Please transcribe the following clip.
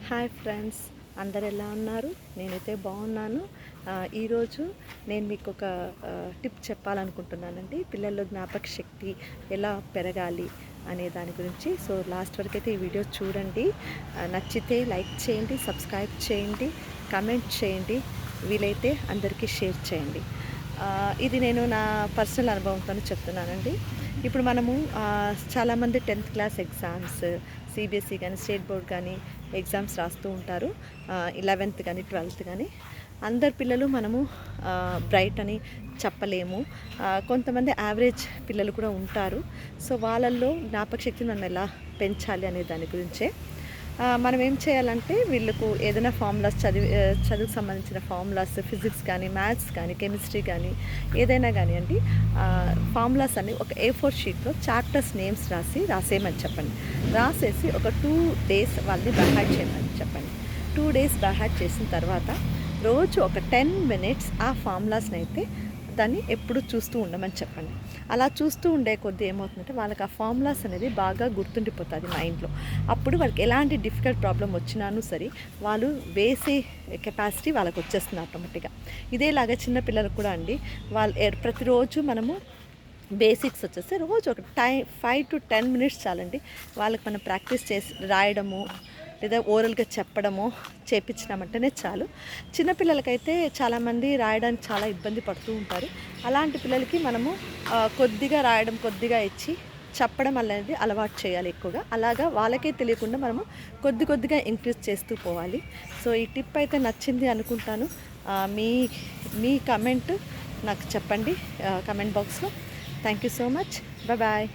Hi friends, అందరు ఎలా ఉన్నారు? నేనైతే బాగున్నాను. ఈరోజు నేను మీకు ఒక టిప్ చెప్పాలనుకుంటున్నానండి. పిల్లల్లో జ్ఞాపక శక్తి ఎలా పెరగాలి అనే దాని గురించి. సో లాస్ట్ వరకు అయితే ఈ వీడియో చూడండి. నచ్చితే లైక్ చేయండి, సబ్స్క్రైబ్ చేయండి, కమెంట్ చేయండి, వీలైతే అందరికీ షేర్ చేయండి. ఇది నేను నా పర్సనల్ అనుభవంతో చెప్తున్నానండి. ఇప్పుడు మనము చాలామంది 10th క్లాస్ ఎగ్జామ్స్, సిబిఎస్ఈ కానీ స్టేట్ బోర్డ్ కానీ ఎగ్జామ్స్ రాస్తూ ఉంటారు. 11th కానీ 12th కానీ అందరు పిల్లలు మనము బ్రైట్ అని చెప్పలేము. కొంతమంది యావరేజ్ పిల్లలు కూడా ఉంటారు. సో వాళ్ళల్లో జ్ఞాపక శక్తిని మనం ఎలా పెంచాలి అనే దాని గురించే. మనం ఏం చేయాలంటే వీళ్ళకు ఏదైనా ఫార్ములాస్ చదువుకు సంబంధించిన ఫార్ములాస్, ఫిజిక్స్ కానీ మ్యాథ్స్ కానీ కెమిస్ట్రీ కానీ ఏదైనా కానివ్వండి, ఫార్ములాస్ అన్ని ఒక A4 షీట్లో చాప్టర్స్ నేమ్స్ రాసేయమని చెప్పండి. రాసేసి ఒక 2 days వాళ్ళని బైహార్ట్ చేయమని చెప్పండి. 2 days బైహార్ట్ చేసిన తర్వాత రోజు ఒక 10 minutes ఆ ఫార్ములాస్ని అయితే దాన్ని ఎప్పుడు చూస్తూ ఉండమని చెప్పండి. అలా చూస్తూ ఉండే కొద్దీ ఏమవుతుందంటే వాళ్ళకి ఆ ఫార్ములాస్ అనేది బాగా గుర్తుండిపోతుంది మైండ్లో. అప్పుడు వాళ్ళకి ఎలాంటి డిఫికల్ట్ ప్రాబ్లం వచ్చినాను సరే వాళ్ళు వేసే కెపాసిటీ వాళ్ళకి వచ్చేస్తుంది ఆటోమేటిక్గా. ఇదేలాగా చిన్నపిల్లలకు కూడా అండి, వాళ్ళు ప్రతిరోజు మనము బేసిక్స్ వచ్చేస్తే రోజు ఒక 5 to 10 minutes చాలండి. వాళ్ళకి మనం ప్రాక్టీస్ చేసి రాయడము లేదా ఓరల్గా చెప్పడము చేపించినామంటేనే చాలు. చిన్నపిల్లలకైతే చాలామంది రాయడానికి చాలా ఇబ్బంది పడుతూ ఉంటారు. అలాంటి పిల్లలకి మనము కొద్దిగా రాయడం కొద్దిగా ఇచ్చి చెప్పడం అనేది అలవాటు చేయాలి ఎక్కువగా. అలాగా వాళ్ళకే తెలియకుండా మనము కొద్దిగా ఇంక్రీజ్ చేస్తూ పోవాలి. సో ఈ టిప్ అయితే నచ్చింది అనుకుంటాను. మీ కమెంట్ నాకు చెప్పండి కమెంట్ బాక్స్లో. Thank you so much. Bye.